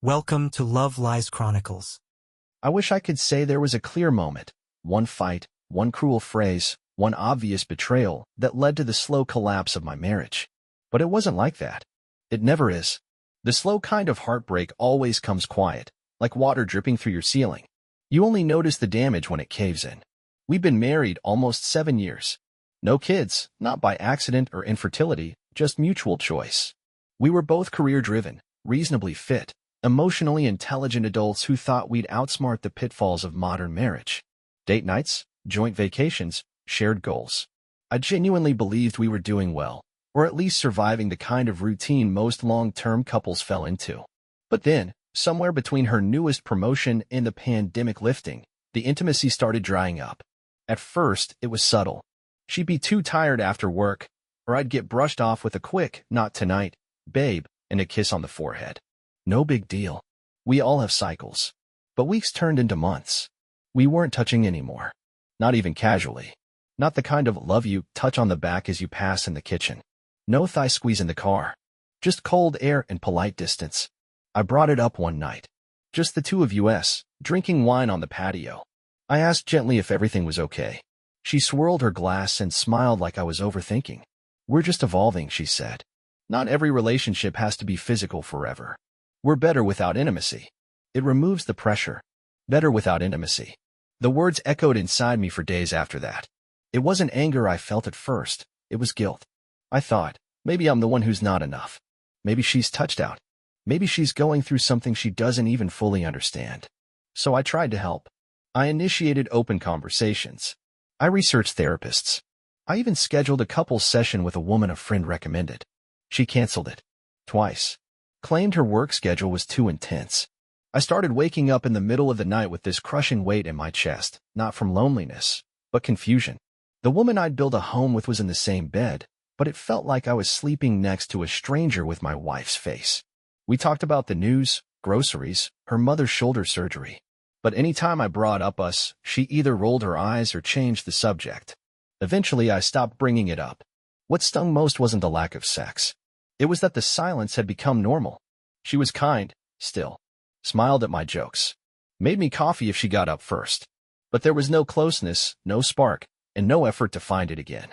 Welcome to Love Lies Chronicles. I wish I could say there was a clear moment, one fight, one cruel phrase, one obvious betrayal that led to the slow collapse of my marriage. But it wasn't like that. It never is. The slow kind of heartbreak always comes quiet, like water dripping through your ceiling. You only notice the damage when it caves in. We've been married almost 7 years. No kids, not by accident or infertility, just mutual choice. We were both career-driven, reasonably fit, emotionally intelligent adults who thought we'd outsmart the pitfalls of modern marriage. Date nights, joint vacations, shared goals. I genuinely believed we were doing well, or at least surviving the kind of routine most long-term couples fell into. But then, somewhere between her newest promotion and the pandemic lifting, the intimacy started drying up. At first, it was subtle. She'd be too tired after work, or I'd get brushed off with a quick, "Not tonight, babe," and a kiss on the forehead. No big deal. We all have cycles. But weeks turned into months. We weren't touching anymore. Not even casually. Not the kind of love you touch on the back as you pass in the kitchen. No thigh squeeze in the car. Just cold air and polite distance. I brought it up one night. Just the two of us, drinking wine on the patio. I asked gently if everything was okay. She swirled her glass and smiled like I was overthinking. "We're just evolving," she said. "Not every relationship has to be physical forever. We're better without intimacy. It removes the pressure. Better without intimacy." The words echoed inside me for days after that. It wasn't anger I felt at first. It was guilt. I thought, maybe I'm the one who's not enough. Maybe she's touched out. Maybe she's going through something she doesn't even fully understand. So I tried to help. I initiated open conversations. I researched therapists. I even scheduled a couples session with a woman a friend recommended. She canceled it. Twice. Claimed her work schedule was too intense. I started waking up in the middle of the night with this crushing weight in my chest, not from loneliness, but confusion. The woman I'd built a home with was in the same bed, but it felt like I was sleeping next to a stranger with my wife's face. We talked about the news, groceries, her mother's shoulder surgery. But anytime I brought up us, she either rolled her eyes or changed the subject. Eventually, I stopped bringing it up. What stung most wasn't the lack of sex. It was that the silence had become normal. She was kind, still. Smiled at my jokes. Made me coffee if she got up first. But there was no closeness, no spark, and no effort to find it again.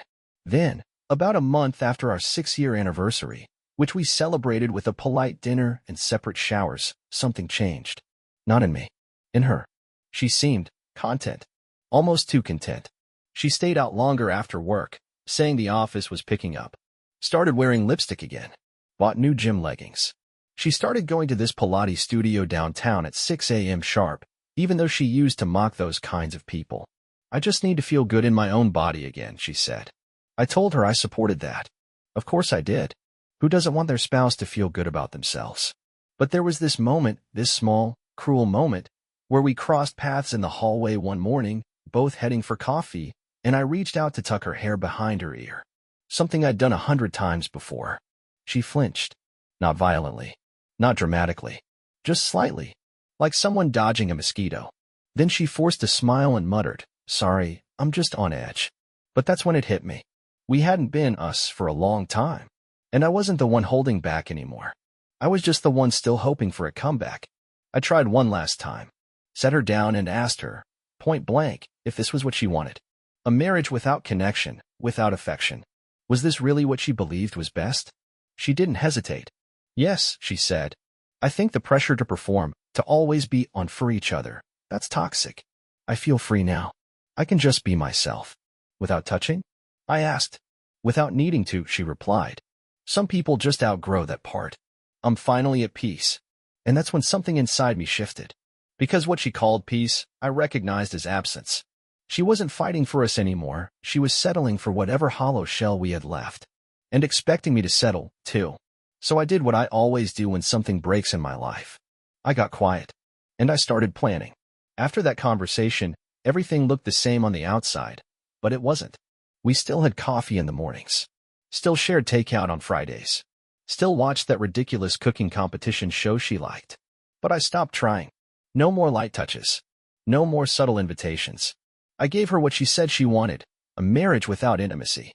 Then, about a month after our 6-year anniversary, which we celebrated with a polite dinner and separate showers, something changed. Not in me. In her. She seemed content. Almost too content. She stayed out longer after work, saying the office was picking up. Started wearing lipstick again. Bought new gym leggings. She started going to this Pilates studio downtown at 6 a.m. sharp, even though she used to mock those kinds of people. "I just need to feel good in my own body again," she said. I told her I supported that. Of course I did. Who doesn't want their spouse to feel good about themselves? But there was this moment, this small, cruel moment, where we crossed paths in the hallway one morning, both heading for coffee, and I reached out to tuck her hair behind her ear. Something I'd done 100 times before. She flinched. Not violently. Not dramatically. Just slightly. Like someone dodging a mosquito. Then she forced a smile and muttered, "Sorry, I'm just on edge." But that's when it hit me. We hadn't been us for a long time. And I wasn't the one holding back anymore. I was just the one still hoping for a comeback. I tried one last time. Set her down and asked her, point blank, if this was what she wanted. A marriage without connection, without affection. Was this really what she believed was best? She didn't hesitate. "Yes," she said. "I think the pressure to perform, to always be on for each other, that's toxic. I feel free now. I can just be myself." "Without touching?" I asked. "Without needing to," she replied. "Some people just outgrow that part." I'm finally at peace. And that's when something inside me shifted. Because what she called peace, I recognized as absence. She wasn't fighting for us anymore. She was settling for whatever hollow shell we had left. And expecting me to settle, too. So I did what I always do when something breaks in my life. I got quiet. And I started planning. After that conversation, everything looked the same on the outside. But it wasn't. We still had coffee in the mornings. Still shared takeout on Fridays. Still watched that ridiculous cooking competition show she liked. But I stopped trying. No more light touches. No more subtle invitations. I gave her what she said she wanted, a marriage without intimacy.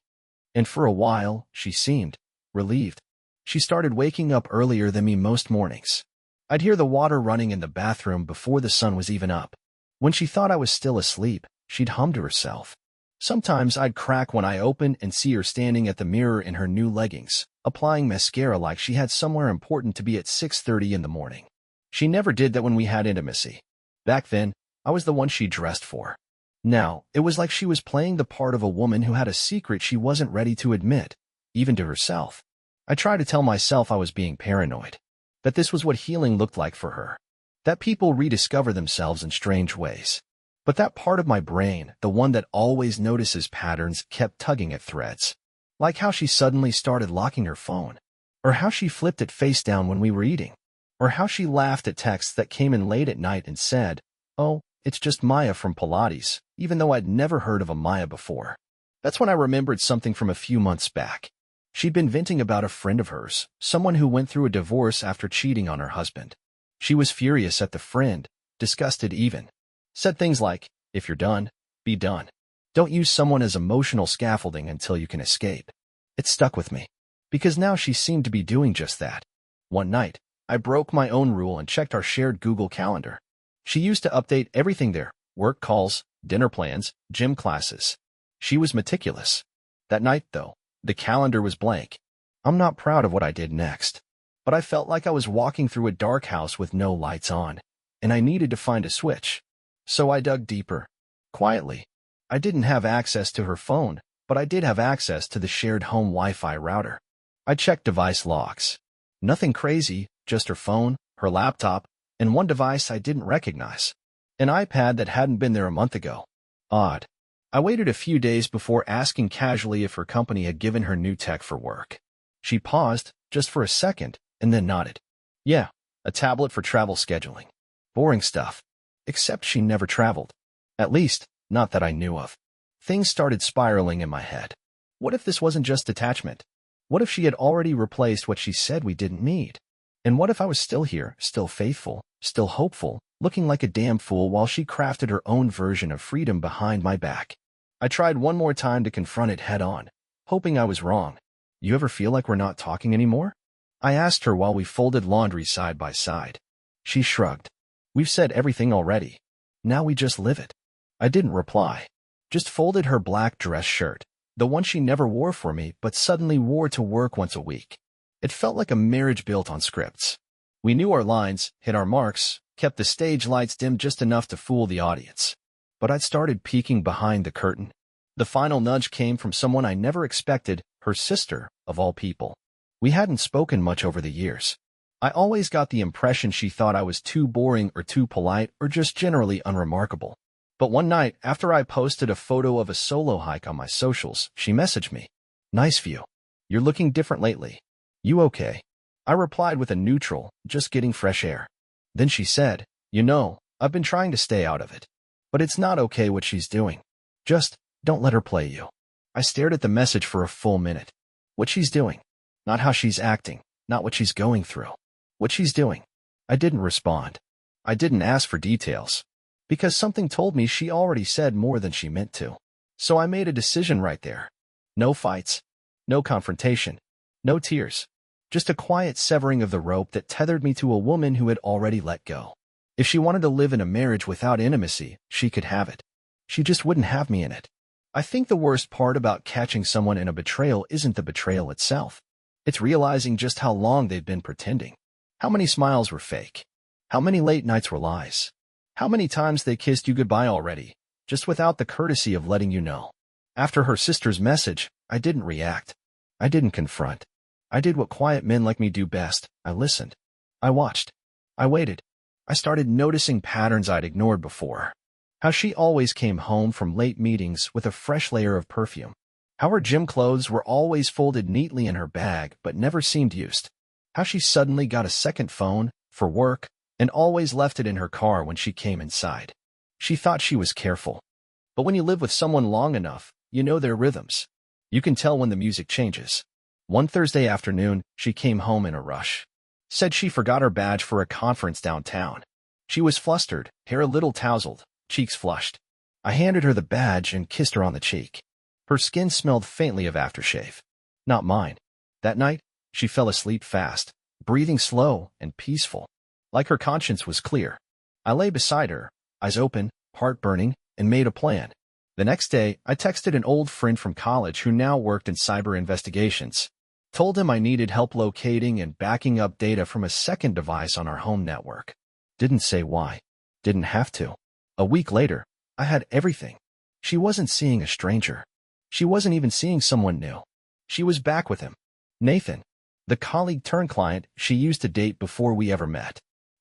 And for a while, she seemed relieved. She started waking up earlier than me most mornings. I'd hear the water running in the bathroom before the sun was even up. When she thought I was still asleep, she'd hum to herself. Sometimes I'd crack when I opened and see her standing at the mirror in her new leggings, applying mascara like she had somewhere important to be at 6:30 in the morning. She never did that when we had intimacy. Back then, I was the one she dressed for. Now, it was like she was playing the part of a woman who had a secret she wasn't ready to admit, even to herself. I tried to tell myself I was being paranoid, that this was what healing looked like for her, that people rediscover themselves in strange ways. But that part of my brain, the one that always notices patterns, kept tugging at threads. Like how she suddenly started locking her phone, or how she flipped it face down when we were eating, or how she laughed at texts that came in late at night and said, "Oh, it's just Maya from Pilates," even though I'd never heard of a Maya before. That's when I remembered something from a few months back. She'd been venting about a friend of hers, someone who went through a divorce after cheating on her husband. She was furious at the friend, disgusted even. Said things like, "If you're done, be done. Don't use someone as emotional scaffolding until you can escape." It stuck with me, because now she seemed to be doing just that. One night, I broke my own rule and checked our shared Google Calendar. She used to update everything there: work calls, dinner plans, gym classes. She was meticulous. That night, though, the calendar was blank. I'm not proud of what I did next, but I felt like I was walking through a dark house with no lights on, and I needed to find a switch. So I dug deeper. Quietly. I didn't have access to her phone, but I did have access to the shared home Wi-Fi router. I checked device logs. Nothing crazy, just her phone, her laptop, and one device I didn't recognize. An iPad that hadn't been there a month ago. Odd. I waited a few days before asking casually if her company had given her new tech for work. She paused, just for a second, and then nodded. Yeah, a tablet for travel scheduling. Boring stuff. Except she never traveled. At least, not that I knew of. Things started spiraling in my head. What if this wasn't just detachment? What if she had already replaced what she said we didn't need? And what if I was still here, still faithful, still hopeful, looking like a damn fool while she crafted her own version of freedom behind my back? I tried one more time to confront it head on, hoping I was wrong. "You ever feel like we're not talking anymore?" I asked her while we folded laundry side by side. She shrugged. "We've said everything already. Now we just live it." I didn't reply. Just folded her black dress shirt, the one she never wore for me but suddenly wore to work once a week. It felt like a marriage built on scripts. We knew our lines, hit our marks, kept the stage lights dim just enough to fool the audience. But I'd started peeking behind the curtain. The final nudge came from someone I never expected, her sister, of all people. We hadn't spoken much over the years. I always got the impression she thought I was too boring or too polite or just generally unremarkable. But one night, after I posted a photo of a solo hike on my socials, she messaged me. "Nice view. You're looking different lately. You okay?" I replied with a neutral, "Just getting fresh air." Then she said, "You know, I've been trying to stay out of it. But it's not okay what she's doing. Just, don't let her play you." I stared at the message for a full minute. What she's doing. Not how she's acting. Not what she's going through. What she's doing. I didn't respond. I didn't ask for details. Because something told me she already said more than she meant to. So I made a decision right there. No fights. No confrontation. No tears. Just a quiet severing of the rope that tethered me to a woman who had already let go. If she wanted to live in a marriage without intimacy, she could have it. She just wouldn't have me in it. I think the worst part about catching someone in a betrayal isn't the betrayal itself. It's realizing just how long they've been pretending. How many smiles were fake? How many late nights were lies? How many times they kissed you goodbye already, just without the courtesy of letting you know? After her sister's message, I didn't react. I didn't confront. I did what quiet men like me do best. I listened. I watched. I waited. I started noticing patterns I'd ignored before. How she always came home from late meetings with a fresh layer of perfume. How her gym clothes were always folded neatly in her bag but never seemed used. How she suddenly got a second phone, for work, and always left it in her car when she came inside. She thought she was careful. But when you live with someone long enough, you know their rhythms. You can tell when the music changes. One Thursday afternoon, she came home in a rush. Said she forgot her badge for a conference downtown. She was flustered, hair a little tousled, cheeks flushed. I handed her the badge and kissed her on the cheek. Her skin smelled faintly of aftershave. Not mine. That night, she fell asleep fast, breathing slow and peaceful. Like her conscience was clear. I lay beside her, eyes open, heart burning, and made a plan. The next day, I texted an old friend from college who now worked in cyber investigations. Told him I needed help locating and backing up data from a second device on our home network. Didn't say why. Didn't have to. A week later, I had everything. She wasn't seeing a stranger. She wasn't even seeing someone new. She was back with him. Nathan, the colleague turned client she used to date before we ever met.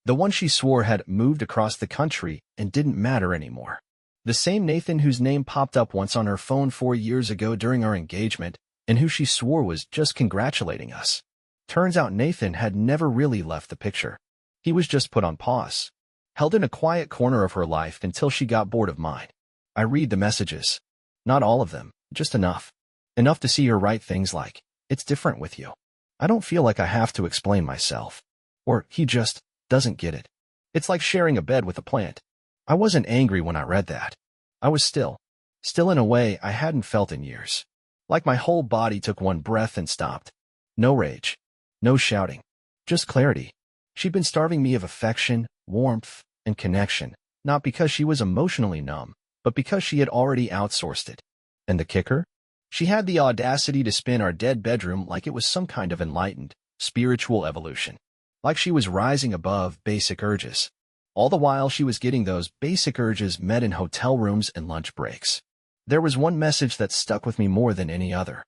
The one she swore had moved across the country and didn't matter anymore. The same Nathan whose name popped up once on her phone 4 years ago during our engagement and who she swore was just congratulating us. Turns out Nathan had never really left the picture. He was just put on pause, held in a quiet corner of her life until she got bored of mine. I read the messages. Not all of them, just enough. Enough to see her write things like, "It's different with you. I don't feel like I have to explain myself." Or, "He just doesn't get it." It's like sharing a bed with a plant. I wasn't angry when I read that. I was still in a way I hadn't felt in years. Like my whole body took one breath and stopped. No rage. No shouting. Just clarity. She'd been starving me of affection, warmth, and connection, not because she was emotionally numb, but because she had already outsourced it. And the kicker? She had the audacity to spin our dead bedroom like it was some kind of enlightened, spiritual evolution. Like she was rising above basic urges. All the while she was getting those basic urges met in hotel rooms and lunch breaks. There was one message that stuck with me more than any other.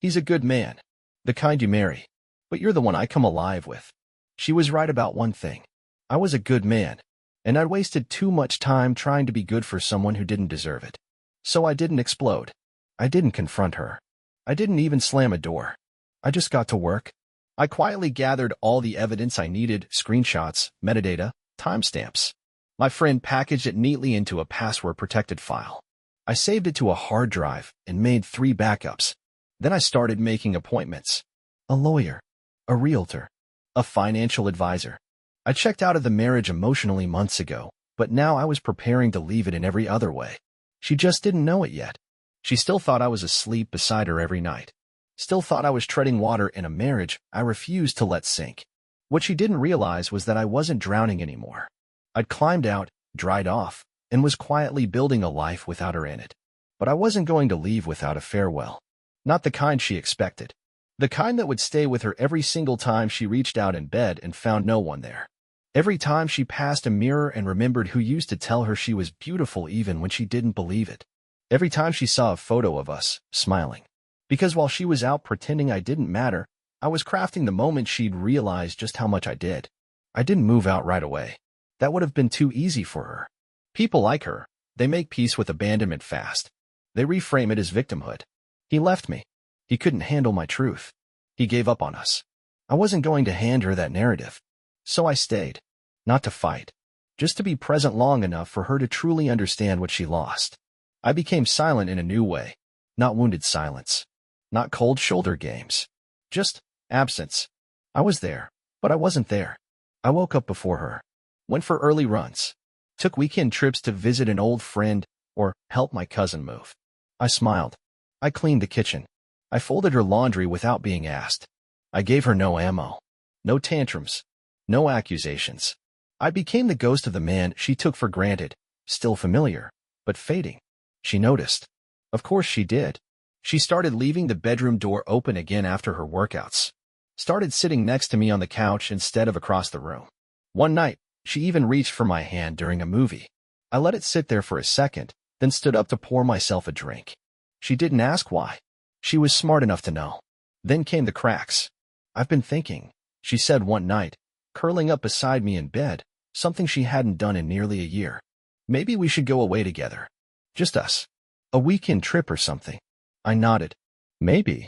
"He's a good man. The kind you marry. But you're the one I come alive with." She was right about one thing. I was a good man, and I'd wasted too much time trying to be good for someone who didn't deserve it. So I didn't explode. I didn't confront her. I didn't even slam a door. I just got to work. I quietly gathered all the evidence I needed, screenshots, metadata, timestamps. My friend packaged it neatly into a password-protected file. I saved it to a hard drive and made 3 backups. Then I started making appointments. A lawyer, a realtor, a financial advisor. I checked out of the marriage emotionally months ago, but now I was preparing to leave it in every other way. She just didn't know it yet. She still thought I was asleep beside her every night. Still thought I was treading water in a marriage I refused to let sink. What she didn't realize was that I wasn't drowning anymore. I'd climbed out, dried off, and was quietly building a life without her in it. But I wasn't going to leave without a farewell. Not the kind she expected. The kind that would stay with her every single time she reached out in bed and found no one there. Every time she passed a mirror and remembered who used to tell her she was beautiful even when she didn't believe it. Every time she saw a photo of us, smiling. Because while she was out pretending I didn't matter, I was crafting the moment she'd realize just how much I did. I didn't move out right away. That would have been too easy for her. People like her, they make peace with abandonment fast. They reframe it as victimhood. He left me. He couldn't handle my truth. He gave up on us. I wasn't going to hand her that narrative. So I stayed. Not to fight. Just to be present long enough for her to truly understand what she lost. I became silent in a new way. Not wounded silence. Not cold shoulder games. Just absence. I was there, but I wasn't there. I woke up before her. Went for early runs. Took weekend trips to visit an old friend or help my cousin move. I smiled. I cleaned the kitchen. I folded her laundry without being asked. I gave her no ammo. No tantrums. No accusations. I became the ghost of the man she took for granted, still familiar, but fading. She noticed. Of course she did. She started leaving the bedroom door open again after her workouts. Started sitting next to me on the couch instead of across the room. One night, she even reached for my hand during a movie. I let it sit there for a second, then stood up to pour myself a drink. She didn't ask why. She was smart enough to know. Then came the cracks. "I've been thinking," she said one night, curling up beside me in bed, something she hadn't done in nearly a year. "Maybe we should go away together. Just us. A weekend trip or something." I nodded. Maybe.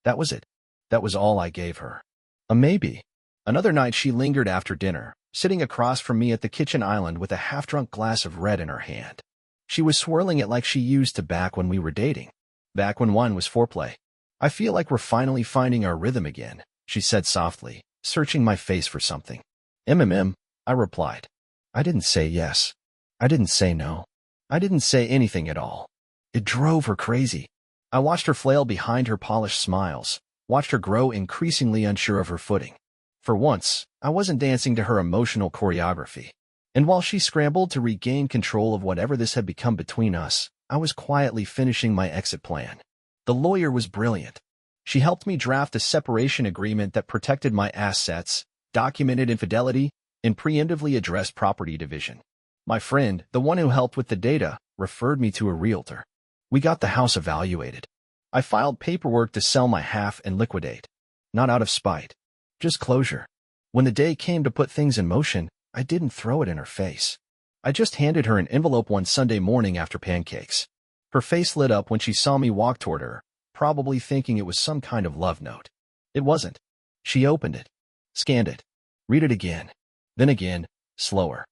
That was it. That was all I gave her. A maybe. Another night she lingered after dinner, sitting across from me at the kitchen island with a half-drunk glass of red in her hand. She was swirling it like she used to back when we were dating. Back when wine was foreplay. "I feel like we're finally finding our rhythm again," she said softly, searching my face for something. I replied. I didn't say yes. I didn't say no. I didn't say anything at all. It drove her crazy. I watched her flail behind her polished smiles, watched her grow increasingly unsure of her footing. For once, I wasn't dancing to her emotional choreography. And while she scrambled to regain control of whatever this had become between us, I was quietly finishing my exit plan. The lawyer was brilliant. She helped me draft a separation agreement that protected my assets, documented infidelity, and preemptively addressed property division. My friend, the one who helped with the data, referred me to a realtor. We got the house evaluated. I filed paperwork to sell my half and liquidate. Not out of spite. Just closure. When the day came to put things in motion, I didn't throw it in her face. I just handed her an envelope one Sunday morning after pancakes. Her face lit up when she saw me walk toward her, probably thinking it was some kind of love note. It wasn't. She opened it, scanned it, read it again, then again, slower.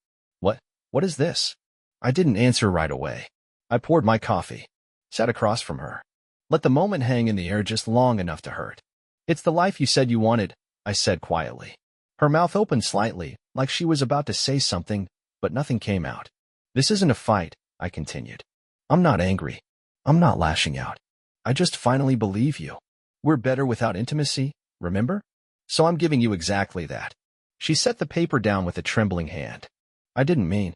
What is this? I didn't answer right away. I poured my coffee, sat across from her, let the moment hang in the air just long enough to hurt. It's the life you said you wanted, I said quietly. Her mouth opened slightly, like she was about to say something, but nothing came out. This isn't a fight, I continued. I'm not angry. I'm not lashing out. I just finally believe you. We're better without intimacy, remember? So I'm giving you exactly that. She set the paper down with a trembling hand. I didn't mean.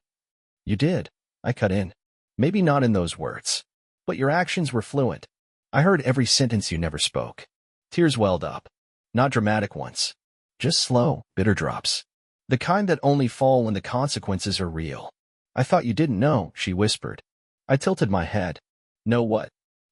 You did, I cut in. Maybe not in those words. But your actions were fluent. I heard every sentence you never spoke. Tears welled up. Not dramatic ones. Just slow, bitter drops. The kind that only fall when the consequences are real. I thought you didn't know, she whispered. I tilted my head. Know what?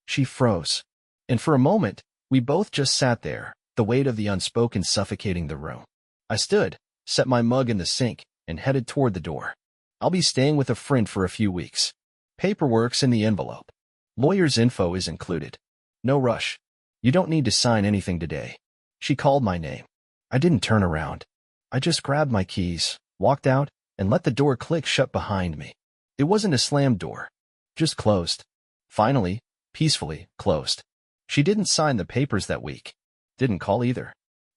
She froze. And for a moment, we both just sat there, the weight of the unspoken suffocating the room. I stood, set my mug in the sink, and headed toward the door. I'll be staying with a friend for a few weeks. Paperwork's in the envelope. Lawyer's info is included. No rush. You don't need to sign anything today. She called my name. I didn't turn around. I just grabbed my keys, walked out, and let the door click shut behind me. It wasn't a slammed door. Just closed. Finally, peacefully, closed. She didn't sign the papers that week. Didn't call either.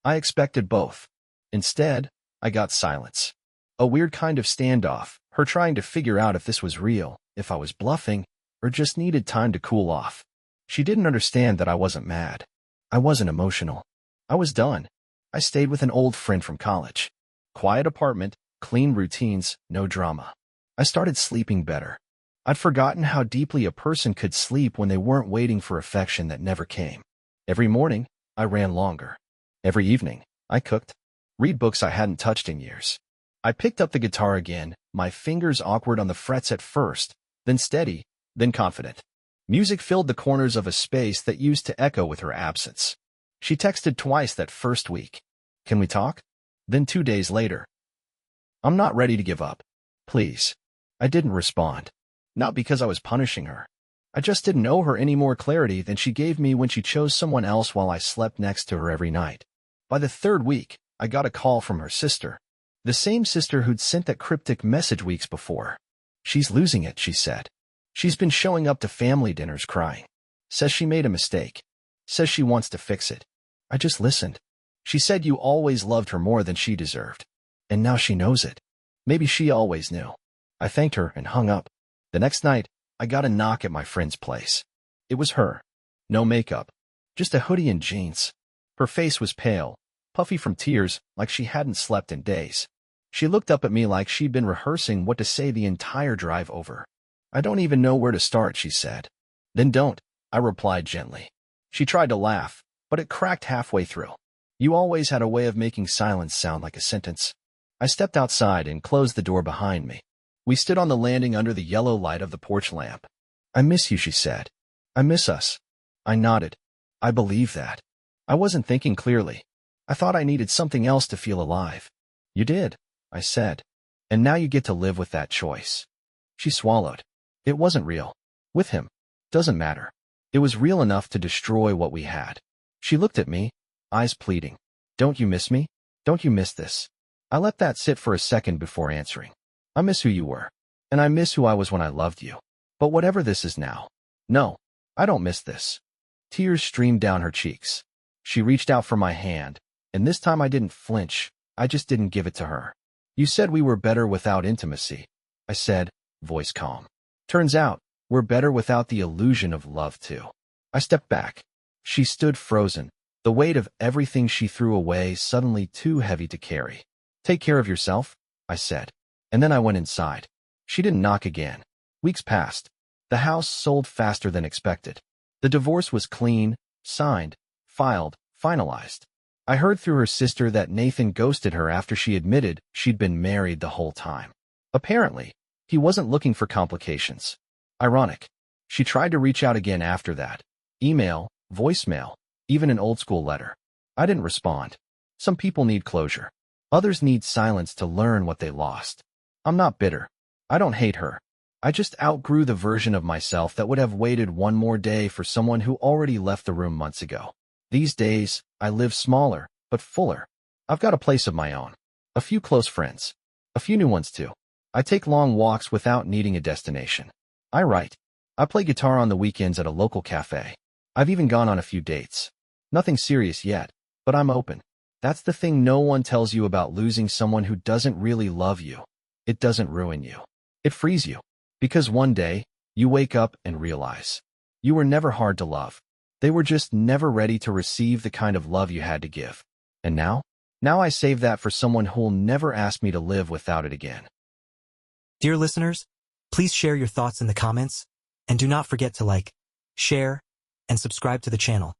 I expected both. Instead, I got silence. A weird kind of standoff, her trying to figure out if this was real, if I was bluffing, or just needed time to cool off. She didn't understand that I wasn't mad. I wasn't emotional. I was done. I stayed with an old friend from college. Quiet apartment, clean routines, no drama. I started sleeping better. I'd forgotten how deeply a person could sleep when they weren't waiting for affection that never came. Every morning, I ran longer. Every evening, I cooked. Read books I hadn't touched in years. I picked up the guitar again, my fingers awkward on the frets at first, then steady, then confident. Music filled the corners of a space that used to echo with her absence. She texted twice that first week. Can we talk? Then 2 days later. I'm not ready to give up. Please. I didn't respond. Not because I was punishing her. I just didn't owe her any more clarity than she gave me when she chose someone else while I slept next to her every night. By the third week, I got a call from her sister. The same sister who'd sent that cryptic message weeks before. She's losing it, she said. She's been showing up to family dinners crying. Says she made a mistake. Says she wants to fix it. I just listened. She said you always loved her more than she deserved. And now she knows it. Maybe she always knew. I thanked her and hung up. The next night, I got a knock at my friend's place. It was her. No makeup. Just a hoodie and jeans. Her face was pale, puffy from tears, like she hadn't slept in days. She looked up at me like she'd been rehearsing what to say the entire drive over. I don't even know where to start, she said. Then don't, I replied gently. She tried to laugh, but it cracked halfway through. You always had a way of making silence sound like a sentence. I stepped outside and closed the door behind me. We stood on the landing under the yellow light of the porch lamp. I miss you, she said. I miss us. I nodded. I believe that. I wasn't thinking clearly. I thought I needed something else to feel alive. You did, I said. And now you get to live with that choice. She swallowed. It wasn't real. With him. Doesn't matter. It was real enough to destroy what we had. She looked at me, eyes pleading. Don't you miss me? Don't you miss this? I let that sit for a second before answering. I miss who you were. And I miss who I was when I loved you. But whatever this is now. No, I don't miss this. Tears streamed down her cheeks. She reached out for my hand, and this time I didn't flinch. I just didn't give it to her. You said we were better without intimacy. I said, voice calm. Turns out, we're better without the illusion of love too. I stepped back. She stood frozen, The weight of everything she threw away suddenly too heavy to carry. "Take care of yourself," I said. And then I went inside. She didn't knock again. Weeks passed. The house sold faster than expected. The divorce was clean, signed, filed, finalized. I heard through her sister that Nathan ghosted her after she admitted she'd been married the whole time. Apparently, he wasn't looking for complications. Ironic. She tried to reach out again after that. Email, voicemail, even an old-school letter. I didn't respond. Some people need closure. Others need silence to learn what they lost. I'm not bitter. I don't hate her. I just outgrew the version of myself that would have waited one more day for someone who already left the room months ago. These days, I live smaller, but fuller. I've got a place of my own. A few close friends. A few new ones too. I take long walks without needing a destination. I write. I play guitar on the weekends at a local cafe. I've even gone on a few dates. Nothing serious yet, but I'm open. That's the thing no one tells you about losing someone who doesn't really love you. It doesn't ruin you. It frees you. Because one day, you wake up and realize you were never hard to love. They were just never ready to receive the kind of love you had to give. And now? Now I save that for someone who'll never ask me to live without it again. Dear listeners, please share your thoughts in the comments, and do not forget to like, share, and subscribe to the channel.